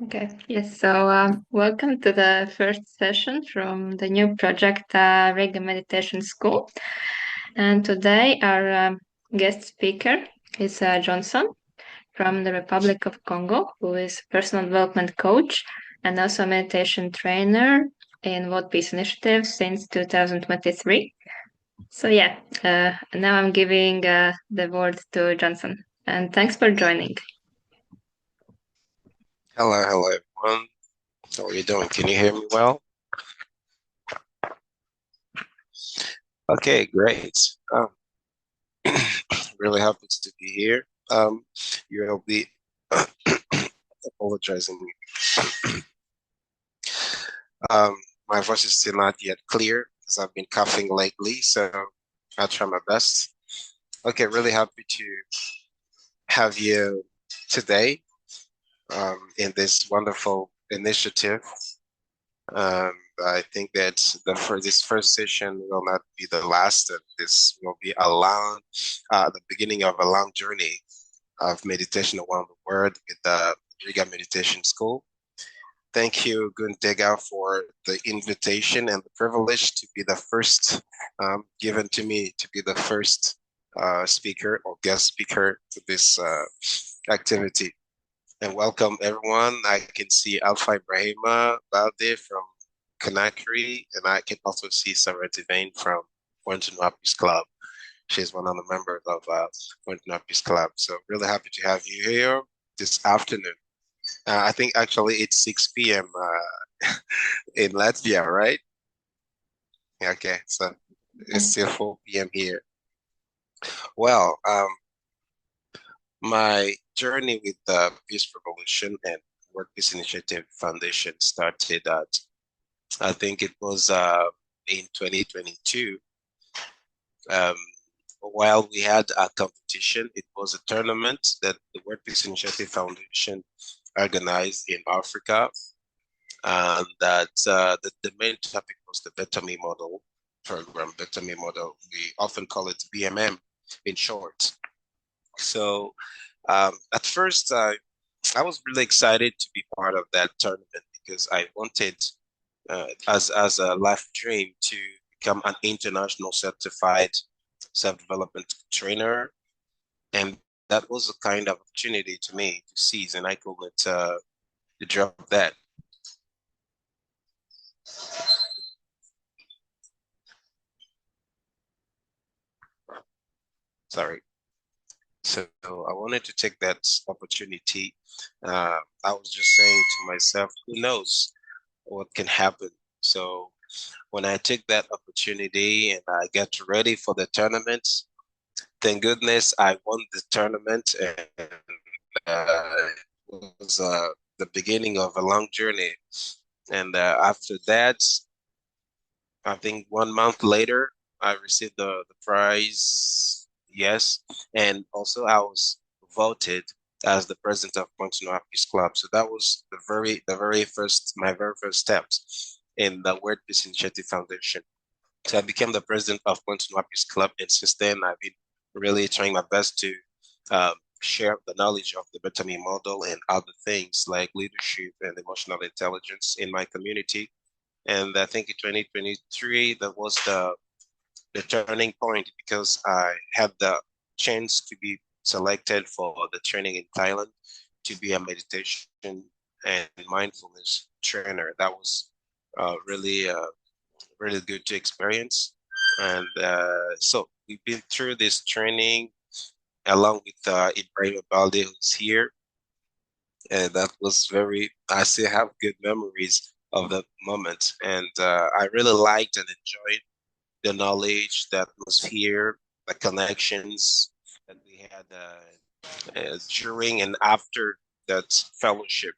Okay, yes. So, welcome to the first session from the new project, Reggae Meditation School. And today, our guest speaker is Johnson from the Republic of Congo, who is personal development coach and also a meditation trainer in World Peace Initiative since 2023. So, yeah, now I'm giving the word to Johnson. And thanks for joining. Hello, everyone. How are you doing? Can you hear me well? Okay, great. Really happy to be here. You'll be apologizing. Um, my voice is still not yet clear because I've been coughing lately, so I'll try my best. Okay, really happy to have you today in this wonderful initiative. Um, I think that this first session will not be the last. This will be the beginning of a long journey of meditation around the world with the Riga Meditation School. Thank you, Guntega, for the invitation and the privilege to be the first given to me to be the first speaker or guest speaker to this activity. And welcome everyone. I can see Alpha Ibrahima Balde from Conakry, and I can also see Sarah Devane from Fortune Peace Club. She's one of the members of Fortune Peace Club. So really happy to have you here this afternoon. I think actually it's 6 p.m. In Latvia, right? Okay, so it's still 4 p.m. here. Well, my journey with the Peace Revolution and World Peace Initiative Foundation started at, I think it was in 2022. Um, while we had a competition, it was a tournament that the World Peace Initiative Foundation organized in Africa. And that the main topic was the Better Me model program, Better Me model. We often call it BMM in short. So at first, I was really excited to be part of that tournament because I wanted, as a life dream, to become an international certified self-development trainer, and that was a kind of opportunity to me to seize, and I couldn't drop that. Sorry. So I wanted to take that opportunity. I was just saying to myself, who knows what can happen? So when I took that opportunity and I got ready for the tournament, thank goodness I won the tournament, and it was the beginning of a long journey. And after that, I think 1 month later, I received the prize. Yes, and also I was voted as the president of Continental Peace Club. So that was my very first steps in the World Peace Initiative Foundation. So I became the president of Continental Peace Club, and since then I've been really trying my best to share the knowledge of the Better Me model and other things like leadership and emotional intelligence in my community. And I think in 2023, that was the turning point because I had the chance to be selected for the training in Thailand to be a meditation and mindfulness trainer. That was really good to experience. And so we've been through this training along with Ibrahim Balde, who's here. And that was I still have good memories of that moment. And I really liked and enjoyed the knowledge that was here, the connections that we had during and after that fellowship.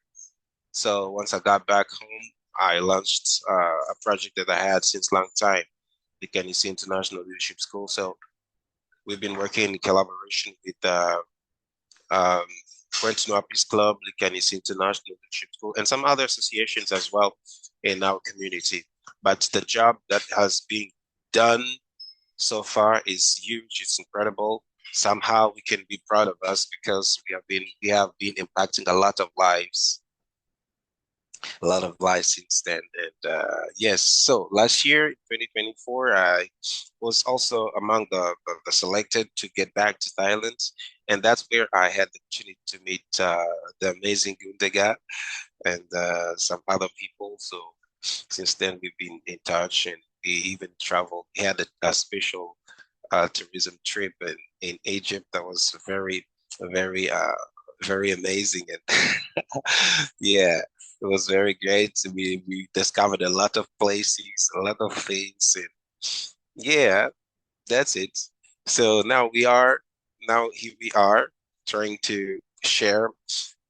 So once I got back home, I launched a project that I had since long time, the Likanisi International Leadership School. So we've been working in collaboration with um, Quentin Peace Club, Likanisi International Leadership School, and some other associations as well in our community. But the job that has been done so far is huge. It's incredible. Somehow we can be proud of us because we have been impacting a lot of lives. a lot of life since then. And yes, so last year, 2024, I was also among the selected to get back to Thailand. And that's where I had the opportunity to meet the amazing Gundega and some other people. So since then, we've been in touch and we even traveled. We had a special tourism trip in Egypt that was very, very amazing. And yeah, it was very great. We discovered a lot of places, a lot of things, and yeah, that's it. So now here we are trying to share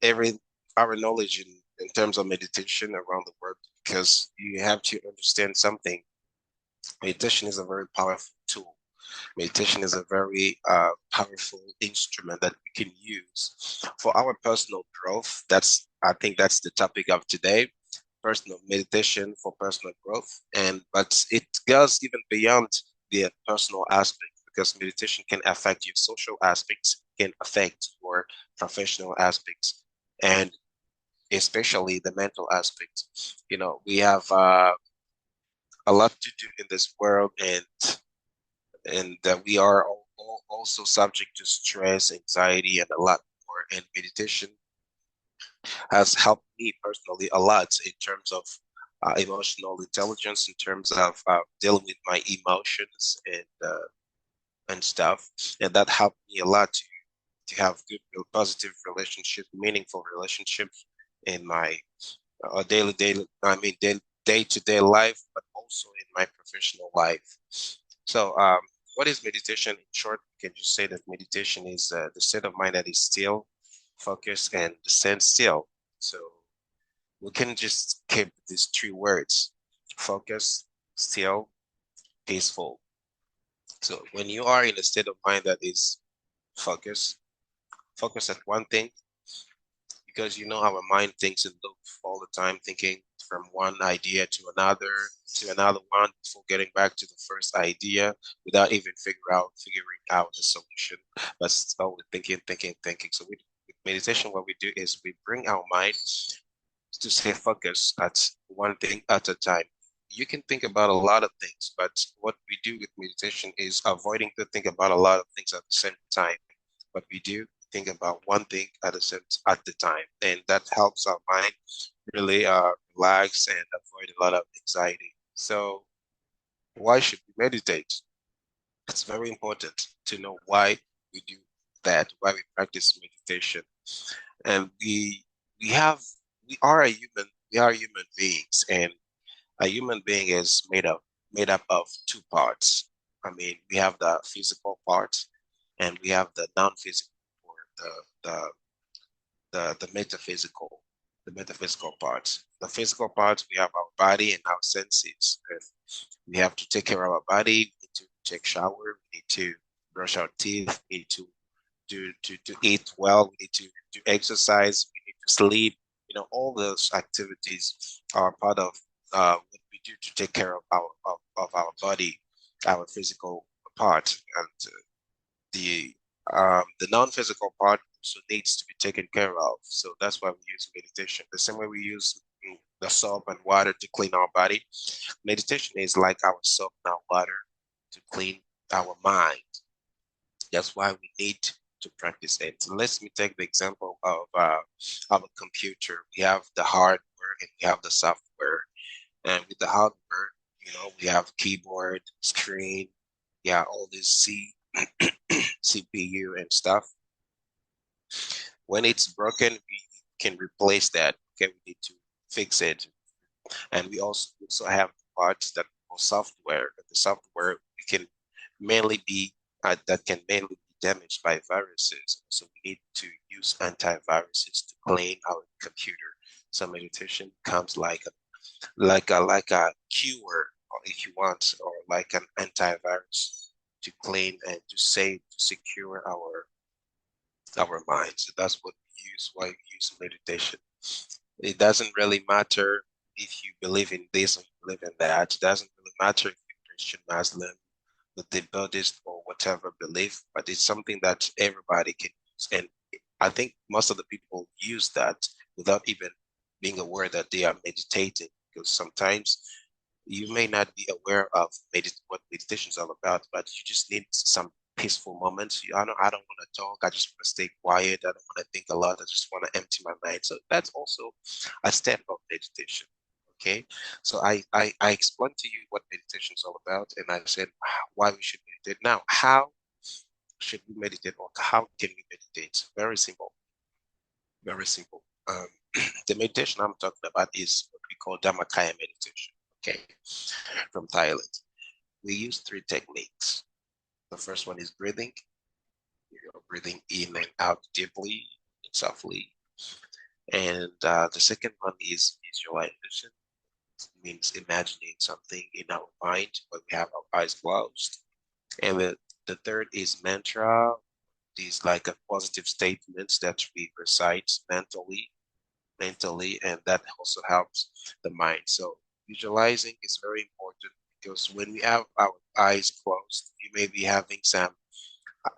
every our knowledge in terms of meditation around the world because you have to understand something. Meditation is a very powerful tool. Meditation is a very powerful instrument that we can use for our personal growth. I think that's the topic of today, personal meditation for personal growth. But it goes even beyond the personal aspect because meditation can affect your social aspects, can affect your professional aspects, and especially the mental aspect. We have a lot to do in this world, and that we are also subject to stress, anxiety, and a lot more. And meditation has helped me personally a lot in terms of emotional intelligence, in terms of dealing with my emotions and stuff. And that helped me a lot to have good, positive relationships, meaningful relationships in my day-to-day life, but also in my professional life. So, what is meditation? In short, we can just say that meditation is the state of mind that is still, focused, and stand still. So, we can just keep these three words: focus, still, peaceful. So, when you are in a state of mind that is focused, focus at one thing, because our mind thinks in loop all the time, thinking from one idea to another one before getting back to the first idea without even figuring out the solution. But still we're thinking, thinking, thinking. So with meditation, what we do is we bring our mind to stay focused at one thing at a time. You can think about a lot of things, but what we do with meditation is avoiding to think about a lot of things at the same time. What we do, think about one thing at the time, and that helps our mind really relax and avoid a lot of anxiety. So, why should we meditate? It's very important to know why we do that, why we practice meditation. And we have we are human beings, and a human being is made up of two parts. I mean, we have the physical part and we have the non-physical or the the metaphysical parts. The physical parts, we have our body and our senses. And we have to take care of our body. We need to take shower. We need to brush our teeth. We need to to eat well. We need to do exercise. We need to sleep. All those activities are part of what we do to take care of our body, our physical part, and the non-physical part also needs to be taken care of. So that's why we use meditation. The same way we use the soap and water to clean our body, meditation is like our soap and our water to clean our mind. That's why we need to practice it. So let me take the example of a computer. We have the hardware and we have the software. And with the hardware, we have keyboard, screen, yeah, all this CPU and stuff. When it's broken, we can replace that. Okay, we need to fix it. And we also have parts that are software. The software can mainly be that can mainly be damaged by viruses. So we need to use antiviruses to clean our computer. So meditation comes like a cure, or if you want, or like an antivirus to clean and to save, to secure our minds. So that's what we use why we use meditation. It doesn't really matter if you believe in this or you believe in that. It doesn't really matter if you're Christian, Muslim, the Buddhist, or whatever belief, but it's something that everybody can use. And I think most of the people use that without even being aware that they are meditating, because sometimes you may not be aware of what meditation is all about, but you just need some peaceful moments. I don't want to talk. I just want to stay quiet. I don't want to think a lot. I just want to empty my mind. So that's also a step of meditation. Okay. So I explained to you what meditation is all about, and I said why we should meditate. Now, how should we meditate, or how can we meditate? Very simple. Very simple. The meditation I'm talking about is what we call Dhammakaya meditation. Okay, from Thailand. We use three techniques. The first one is breathing. You're breathing in and out deeply and softly. And the second one is visualization. It means imagining something in our mind when we have our eyes closed. And the third is mantra. These like a positive statements that we recite mentally, and that also helps the mind. So visualizing is very important, because when we have our eyes closed, you may be having some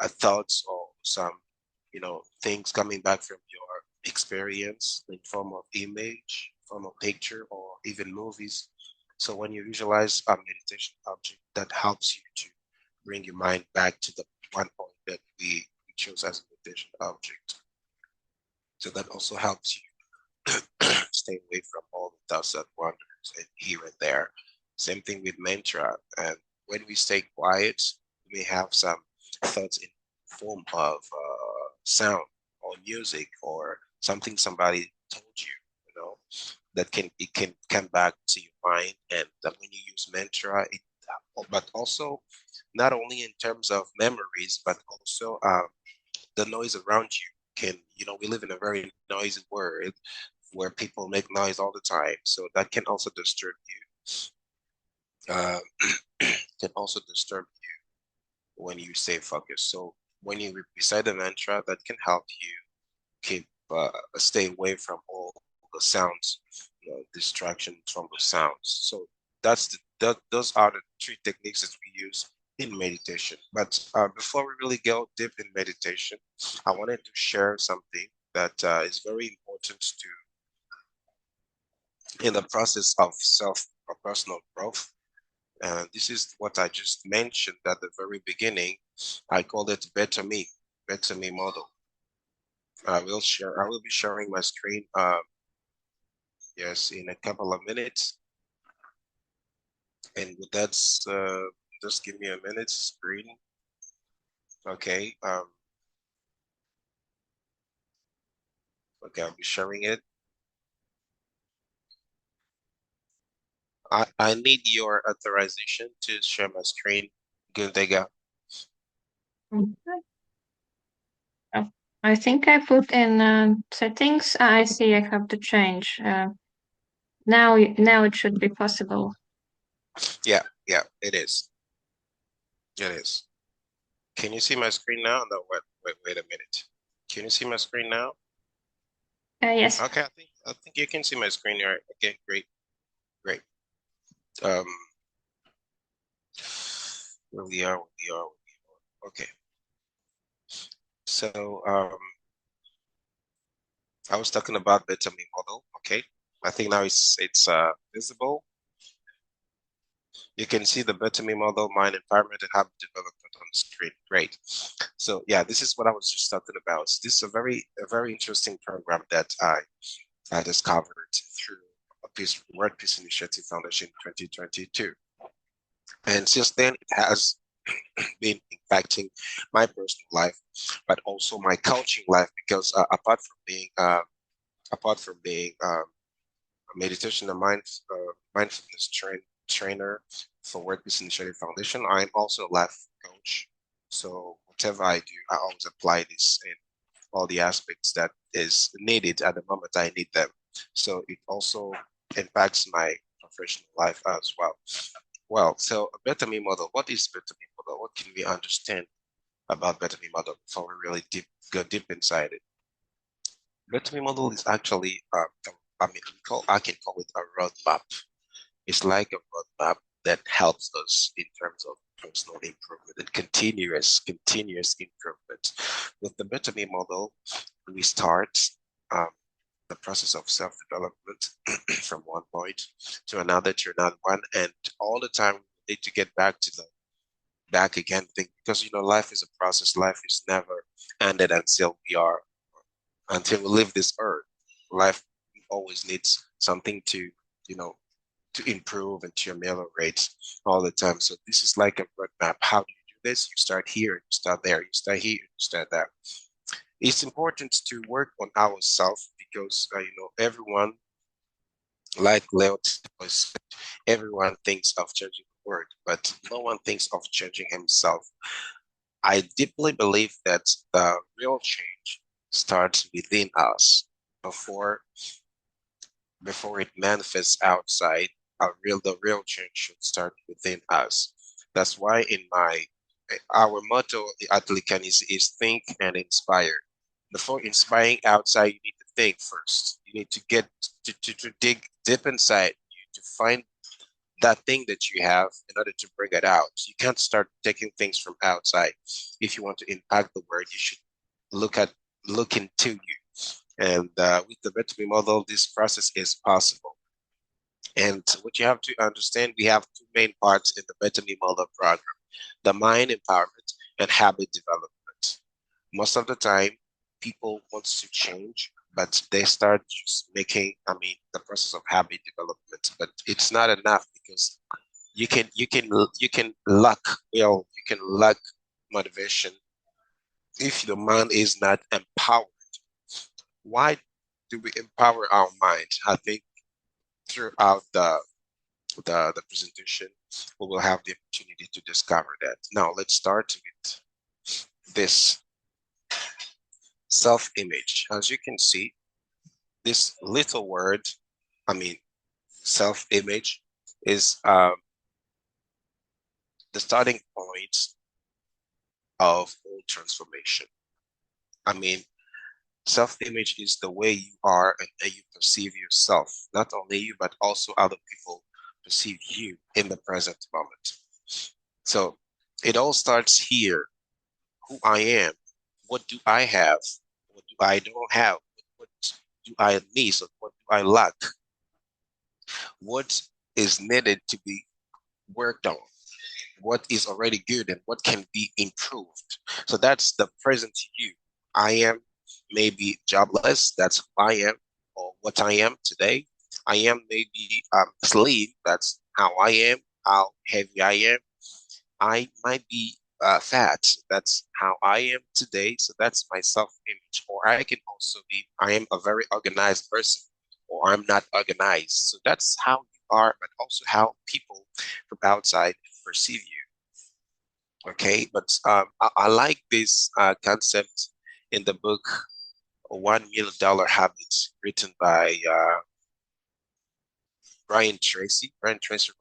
thoughts or some, things coming back from your experience in form of image, form of picture, or even movies. So when you visualize a meditation object, that helps you to bring your mind back to the one point that we chose as a meditation object. So that also helps you stay away from all the thoughts that wanders and here and there. Same thing with mantra. And when we stay quiet, we may have some thoughts in form of sound or music or something somebody told you, that it can come back to your mind. And that when you use mantra, but also not only in terms of memories, but also the noise around you can, we live in a very noisy world where people make noise all the time. So that can also disturb you. Can also disturb you when you stay focused. So when you recite the mantra, that can help you keep stay away from all the sounds, distraction from the sounds. So those are the three techniques that we use in meditation. But before we really go deep in meditation, I wanted to share something that is very important in the process of self or personal growth. This is what I just mentioned at the very beginning. I call it better me model. I will be sharing my screen, yes, in a couple of minutes. And with that, just give me a minute, screen. Okay. Okay, I'll be sharing it. I need your authorization to share my screen. Guntega. Okay. Oh, I think I put in settings. I see I have to change. Now it should be possible. Yeah, it is. It is. Can you see my screen now? No, wait a minute. Can you see my screen now? Yes. Okay, I think you can see my screen here. Okay, great. Um, where we are. Okay. So I was talking about better me model. Okay. I think now it's visible. You can see the better me model, mind empowerment, and habit development on the screen. Great. So yeah, this is what I was just talking about. This is a very interesting program that I discovered through World Peace Initiative Foundation 2022. And since then, it has been impacting my personal life, but also my coaching life, because apart from being a meditation and mindfulness trainer for Work Peace Initiative Foundation, I'm also a life coach. So whatever I do, I always apply this in all the aspects that is needed at the moment I need them. So it also impacts my professional life as well. Well, so a better me model. What is better me model? What can we understand about better me model before we really go deep inside it? Better me model is actually, I can call it a roadmap. It's like a roadmap that helps us in terms of personal improvement and continuous improvement. With the better me model, we start. Um, the process of self-development from one point to another to another one, and all the time we need to get back to the back again thing because life is a process. Life is never ended until we leave this earth. Life always needs something to you know to improve and to ameliorate all the time. So this is like a roadmap. How do you do this? You start here, you start there, you start here, you start there. It's important to work on ourselves because everyone, like Leo said, everyone thinks of changing the world, but no one thinks of changing himself. I deeply believe that the real change starts within us before before it manifests outside. The real change should start within us. That's why our motto at Likanisi is think and inspire. Before inspiring outside, you need to think first. You need to get to dig deep inside you to find that thing that you have in order to bring it out. You can't start taking things from outside. If you want to impact the world, you should look at look into you. And with the Betterment model, this process is possible. And what you have to understand, we have two main parts in the Betterment model program: the mind empowerment and habit development. Most of the time, people want to change, but they start just the process of habit development. But it's not enough because you can lack motivation if the mind is not empowered. Why do we empower our mind? I think throughout the presentation, we will have the opportunity to discover that. Now, let's start with this self-image. As you can see, this little word, I mean, self-image, is the starting point of all transformation. I mean, self-image is the way you are and how you perceive yourself. Not only you, but also other people perceive you in the present moment. So it all starts here. Who I am, what do I have, what do I don't have, what do I need, or what do I lack, what is needed to be worked on, what is already good and what can be improved. So that's the present you. I am maybe jobless, that's who I am, or what I am today. I am maybe slave, that's how I am, how heavy I am. I might be fat. That's how I am today. So that's my self-image. Or I can also be, I am a very organized person, or I'm not organized. So that's how you are, but also how people from outside perceive you. Okay, but I like this concept in the book $1 Million Habits, written by Brian Tracy. Brian Tracy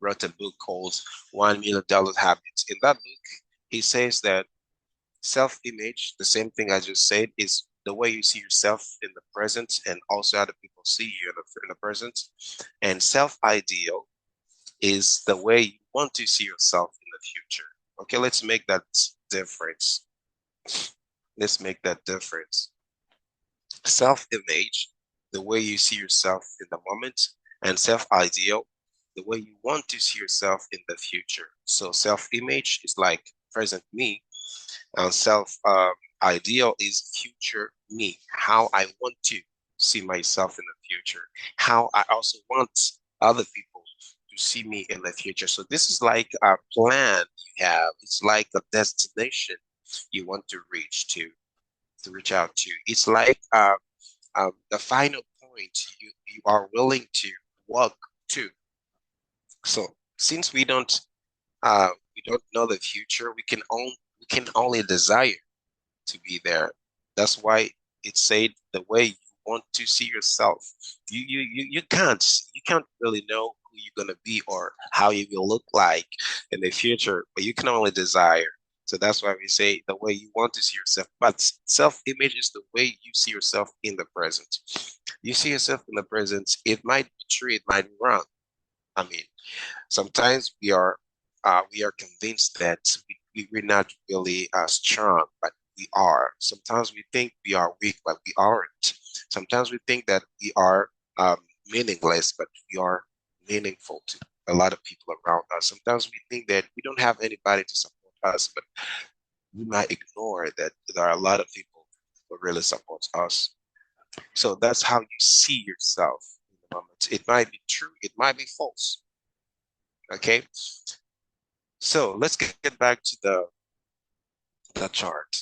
wrote a book called $1 Million Habits. In that book, he says that self-image, the same thing I just said, is the way you see yourself in the present and also other people see you in the present. And self-ideal is the way you want to see yourself in the future. Okay, let's make that difference. Let's make that difference. Self-image, the way you see yourself in the moment, and self-ideal, the way you want to see yourself in the future. So self-image is like present me, and self-ideal is future me, how I want to see myself in the future, how I also want other people to see me in the future. So this is like a plan you have. It's like a destination you want to reach out to. It's like the final point you are willing to walk to. So since we don't know the future, we can only desire to be there. That's why it said the way you want to see yourself. You can't really know who you're gonna be or how you will look like in the future, but you can only desire. So that's why we say the way you want to see yourself. But self-image is the way you see yourself in the present. You see yourself in the present, it might be true, it might be wrong. I mean, sometimes we are convinced that we're not really strong, but we are. Sometimes we think we are weak, but we aren't. Sometimes we think that we are meaningless, but we are meaningful to a lot of people around us. Sometimes we think that we don't have anybody to support us, but we might ignore that there are a lot of people who really support us. So that's how you see yourself in the moment. It might be true, it might be false. Okay. So let's get back to the chart.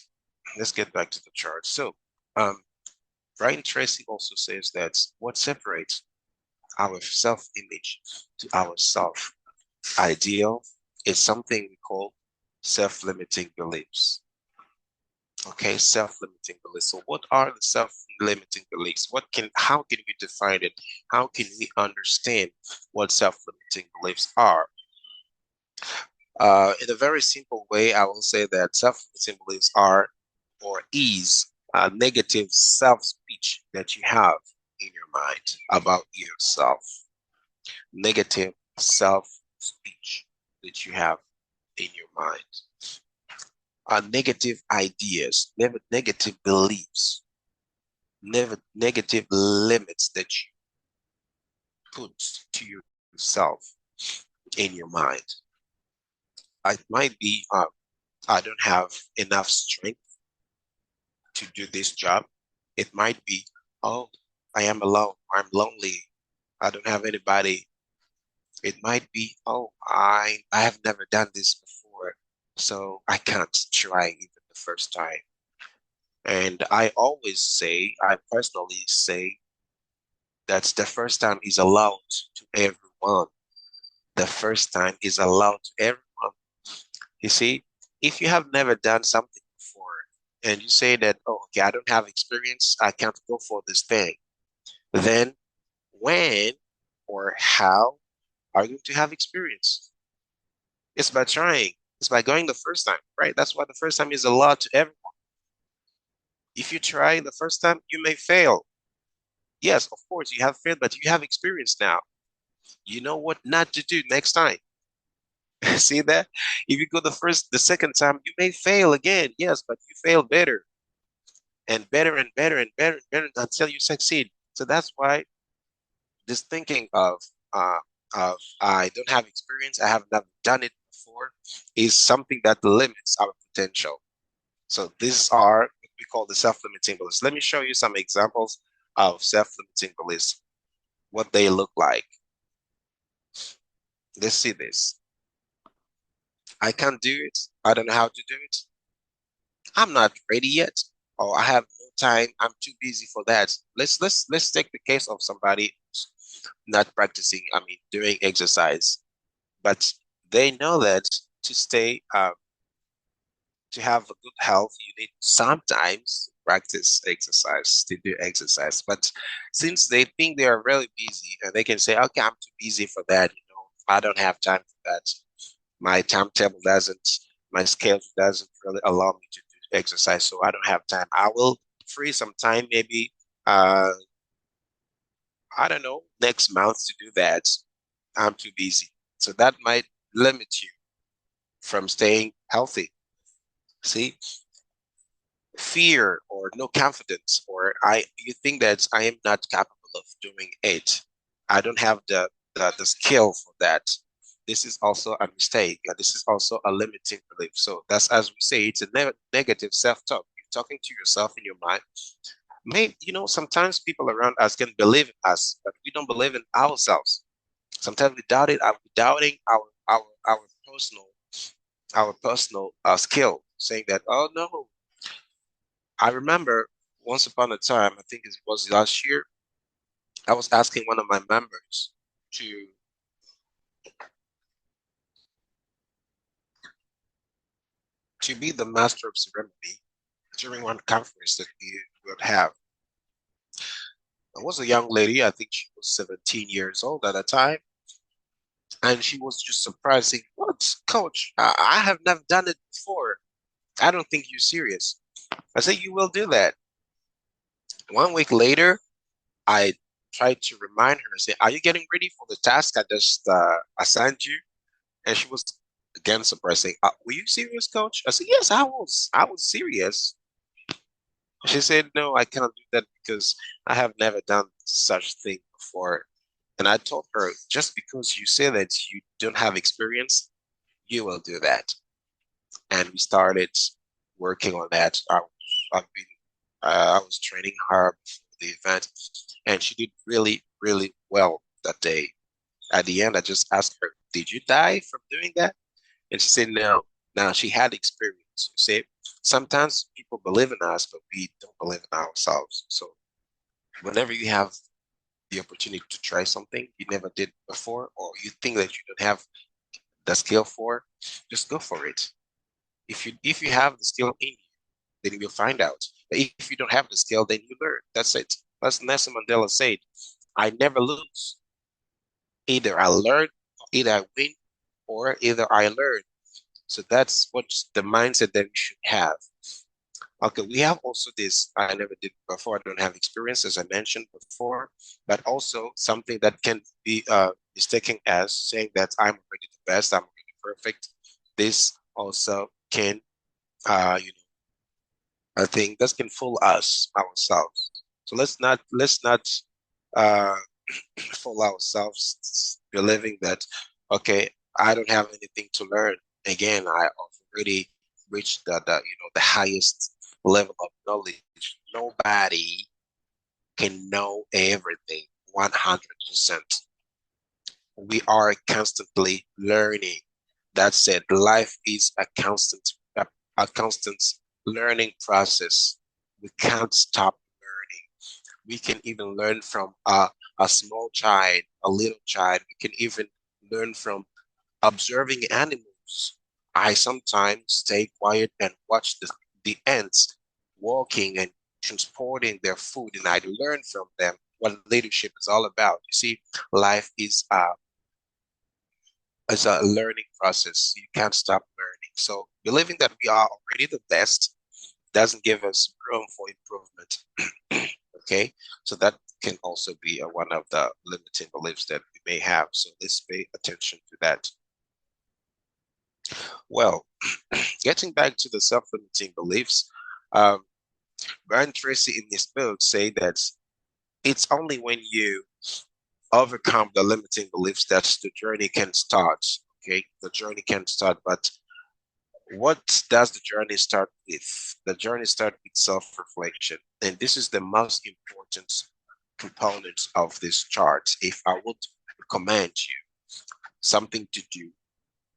Let's get back to the chart. So Brian Tracy also says that what separates our self-image to our self-ideal is something we call self-limiting beliefs. Okay, self-limiting beliefs. So what are the self-limiting beliefs? How can we define it? How can we understand what self-limiting beliefs are? In a very simple way, I will say that self-limiting beliefs are or is a negative self-speech that you have in your mind about yourself. Negative self-speech that you have in your mind. Negative ideas, negative beliefs, negative limits that you put to yourself in your mind. It might be, I don't have enough strength to do this job. It might be, oh, I am alone, I'm lonely, I don't have anybody. It might be, oh, I have never done this before, so I can't try even the first time. And I personally say, that's the first time is allowed to everyone. The first time is allowed to everyone. You see, if you have never done something before and you say that, oh, okay, I don't have experience, I can't go for this thing, then when or how are you going to have experience? It's by trying. It's by going the first time, right? That's why the first time is allowed to everyone. If you try the first time, you may fail. Yes, of course, you have failed, but you have experience now. You know what not to do next time. See that? If you go the second time, you may fail again. Yes, but you fail better and better and better and better and better until you succeed. So that's why this thinking uh, of I don't have experience, I have never done it before, is something that limits our potential. So these are what we call the self-limiting beliefs. Let me show you some examples of self-limiting beliefs, what they look like. Let's see this. I can't do it. I don't know how to do it. I'm not ready yet. Or I have no time. I'm too busy for that. Let's take the case of somebody who's not practicing, doing exercise, but they know that to stay to have a good health, you need sometimes practice exercise to do exercise. But since they think they are really busy and they can say, okay, I'm too busy for that, I don't have time for that. My timetable doesn't, my schedule doesn't really allow me to do exercise, so I don't have time. I will free some time, maybe, I don't know, next month to do that. I'm too busy. So that might limit you from staying healthy. See, fear or no confidence, or you think that I am not capable of doing it. I don't have the skill for that. This is also a mistake. This is also a limiting belief. So that's, as we say, it's a negative self-talk. You're talking to yourself in your mind. Maybe, sometimes people around us can believe in us, but we don't believe in ourselves. Sometimes we doubt it. We're doubting our personal skill, saying that, oh no. I remember once upon a time, I think it was last year, I was asking one of my members to be the master of ceremony during one conference that we would have. There was a young lady, I think she was 17 years old at the time, and she was just surprising, what, coach? I have never done it before. I don't think you're serious. I said, you will do that. 1 week later, I tried to remind her, say, are you getting ready for the task I just assigned you? And she was again surprised, saying, were you serious, coach? I said, yes, I was. I was serious. She said, no, I cannot do that because I have never done such thing before. And I told her, just because you say that you don't have experience, you will do that. And we started working on that. I've been, I was training her before the event, and she did really, really well that day. At the end, I just asked her, "Did you die from doing that?" And she said, "No." Now she had experience. You see, sometimes people believe in us, but we don't believe in ourselves. So whenever you have the opportunity to try something you never did before, or you think that you don't have the skill for, just go for it. If you have the skill in you, then you'll find out. But if you don't have the skill, then you learn. That's it. As Nelson Mandela said, I never lose. Either I learn, either I win, or either I learn. So that's what's the mindset that we should have. Okay, we have also this, I never did before, I don't have experience, as I mentioned before, but also something that can be mistaken as saying that I'm already the best, I'm already perfect. This also can, you know, I think that can fool us ourselves. So let's not uh, fool ourselves believing that, okay, I don't have anything to learn. Again, I have already reached the highest level of knowledge. Nobody can know everything 100%. We are constantly learning. That's it. Life is a constant learning process. We can't stop learning. We can even learn from a small child, a little child. We can even learn from observing animals. I sometimes stay quiet and watch the ants walking and transporting their food, and I learn from them what leadership is all about. You see, life is a learning process. You can't stop learning. So believing that we are already the best doesn't give us room for improvement. Okay, so that can also be one of the limiting beliefs that we may have. So let's pay attention to that. Well, getting back to the self-limiting beliefs, um, Brian Tracy in his book say that it's only when you overcome the limiting beliefs that the journey can start. Okay, the journey can start, but what does the journey start with? The journey starts with self-reflection, and this is the most important component of this chart. If I would recommend you something to do,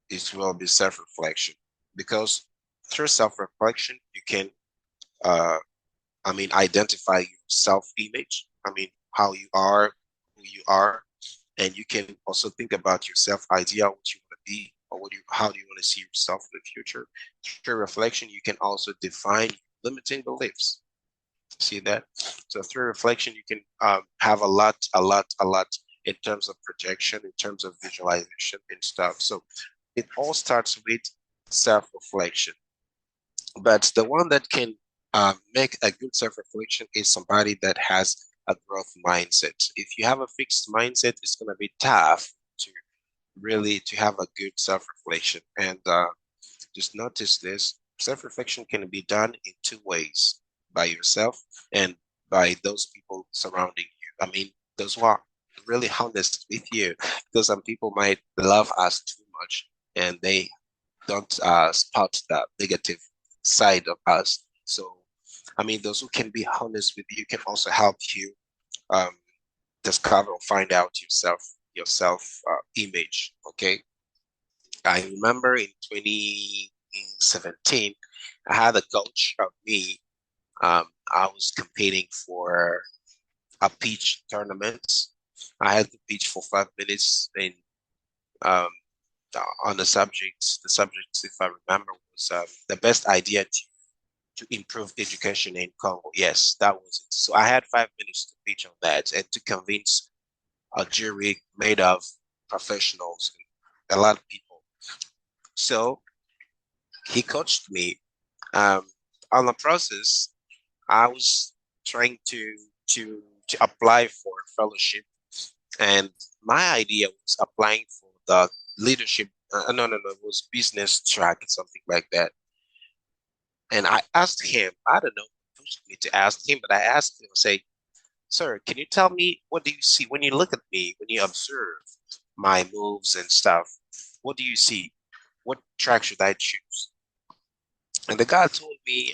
it will be self-reflection, because through self-reflection you can uh, identify your self-image. How you are, who you are, and you can also think about your self-idea, what you want to be, or how do you want to see yourself in the future. Through reflection, you can also define limiting beliefs. See that? So through reflection, you can have a lot in terms of projection, in terms of visualization and stuff. So it all starts with self-reflection. But the one that can make a good self-reflection is somebody that has a growth mindset. If you have a fixed mindset, it's going to be tough to really to have a good self-reflection. And just notice this: self-reflection can be done in two ways: by yourself and by those people surrounding you. Those who are really honest with you, because some people might love us too much and they don't spot the negative side of us. So, those who can be honest with you can also help you um, discover or find out yourself image. Okay, I remember in 2017, I had a coach of me. I was competing for a pitch tournament. I had to pitch for 5 minutes in um, on the subject. The subject, if I remember, was the best idea to improve education in Congo. Yes, that was it. So I had 5 minutes to pitch on that and to convince a jury made of professionals, a lot of people. So he coached me. Um, on the process, I was trying to apply for a fellowship, and my idea was applying for the leadership. No, no, no, it was business track, something like that. And I asked him, I don't know, pushed me to ask him, but I asked him, say, sir, can you tell me what do you see when you look at me, when you observe my moves and stuff? What do you see? What track should I choose? And the guy told me,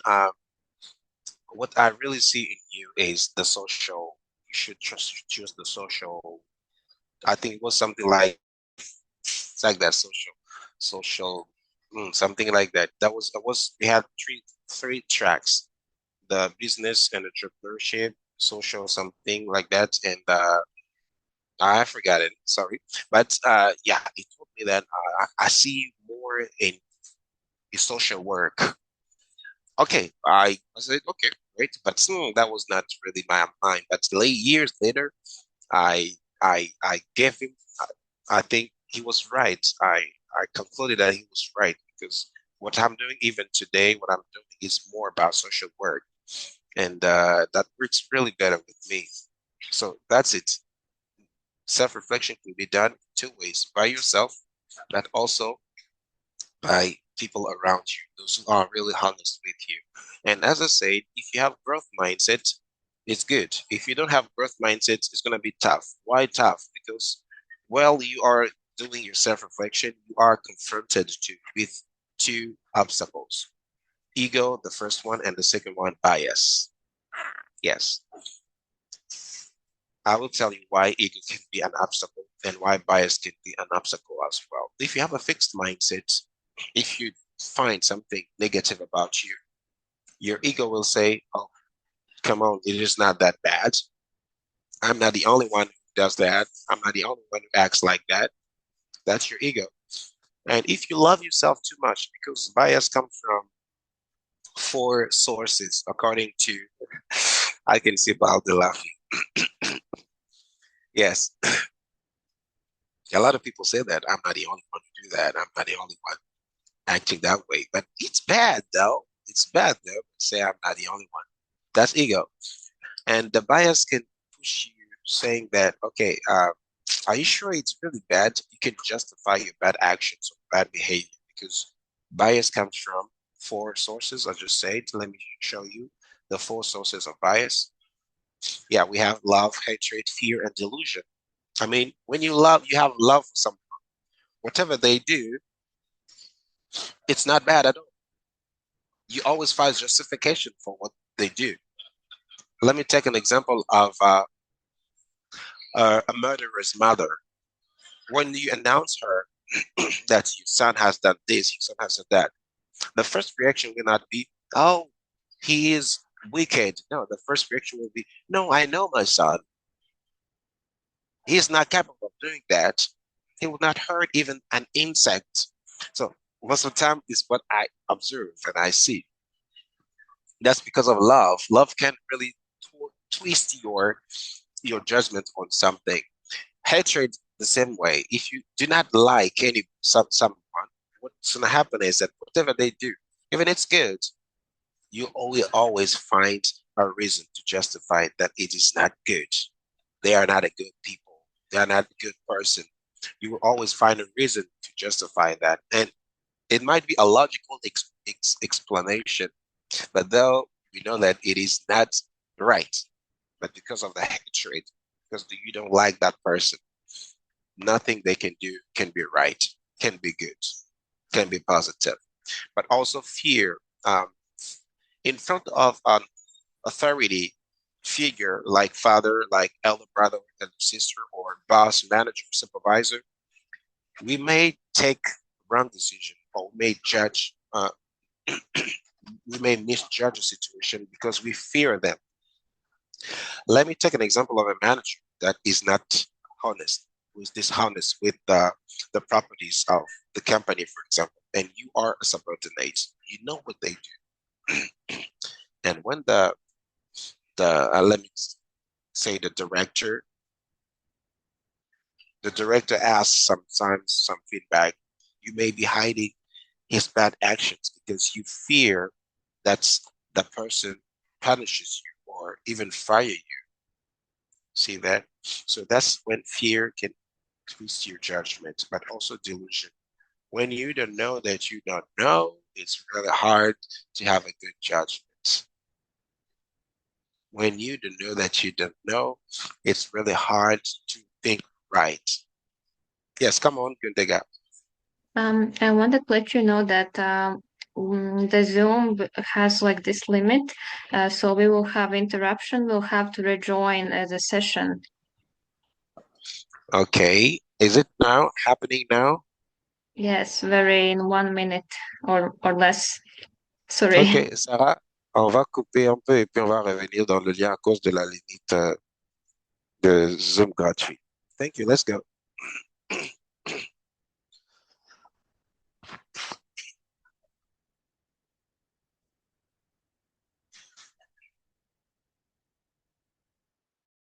what I really see in you is the social. You should just choose the social. I think it was something like it's like that social, something like that. That was we had three tracks: the business and entrepreneurship, social, something like that, and I forgot it. Sorry, but yeah, he told me that I see more in social work. Okay, I said okay, great, but that was not really my mind. But years later, I gave him. I think he was right. I concluded that he was right because what I'm doing even today, what I'm doing is more about social work, and that works really better with me. So that's it. Self-reflection can be done two ways: by yourself, but also by people around you, those who are really honest with you. And as I said, if you have growth mindset, it's good. If you don't have growth mindset, it's going to be tough. Why tough? Because while you are doing your self-reflection, you are confronted with two obstacles. Ego, the first one, and the second one, bias. Yes, I will tell you why ego can be an obstacle and why bias can be an obstacle as well. If you have a fixed mindset, if you find something negative about you, your ego will say, oh, come on, it is not that bad. I'm not the only one who does that. I'm not the only one who acts like that. That's your ego. And if you love yourself too much, because bias comes from four sources, according to, I can see Baldi laughing. Yes, a lot of people say that. I'm not the only one who do that. I'm not the only one acting that way. But it's bad, though. It's bad, though. Say I'm not the only one. That's ego. And the bias can push you saying that, okay, are you sure it's really bad? You can justify your bad actions or bad behavior because bias comes from four sources. I just said, let me show you the four sources of bias. Yeah, we have love, hatred, fear, and delusion. I mean, when you love, you have love for someone. Whatever they do, it's not bad at all. You always find justification for what they do. Let me take an example of a murderer's mother. When you announce her that your son has done this, your son has done that, the first reaction will not be, oh, he is wicked. No, the first reaction will be, no, I know my son. He is not capable of doing that. He will not hurt even an insect. So most of the time is what I observe and I see. That's because of love. Love can really twist your judgment on something. Hatred the same way. If you do not like someone, what's gonna happen is that whatever they do, even it's good, you will always find a reason to justify that it is not good. They are not a good people. They are not a good person. You will always find a reason to justify that. And it might be a logical explanation, but though we know that it is not right, but because of the hatred, because you don't like that person, nothing they can do can be right, can be good, can be positive. But also fear. In front of an authority figure like father, like elder brother, elder sister, or boss, manager, supervisor, we may take wrong decision or may judge. We may misjudge a situation because we fear them. Let me take an example of a manager that is not honest, who is dishonest with the properties of the company, for example, and you are a subordinate. You know what they do. And when the let me say the director asks sometimes some feedback, you may be hiding his bad actions because you fear that the person punishes you or even fire you. See that? So that's when fear can twist your judgment, but also delusion. When you don't know that you don't know, it's really hard to have a good judgment. When you don't know that you don't know, it's really hard to think right. Yes, come on, Günther. I wanted to let you know that the Zoom has like this limit, so we will have interruption. We'll have to rejoin the session. Okay, is it now happening now? Yes, very in 1 minute or less. Sorry. Ok, Sarah, on va couper un peu et puis on va revenir dans le lien à cause de la limite de Zoom gratuit. Thank you, let's go.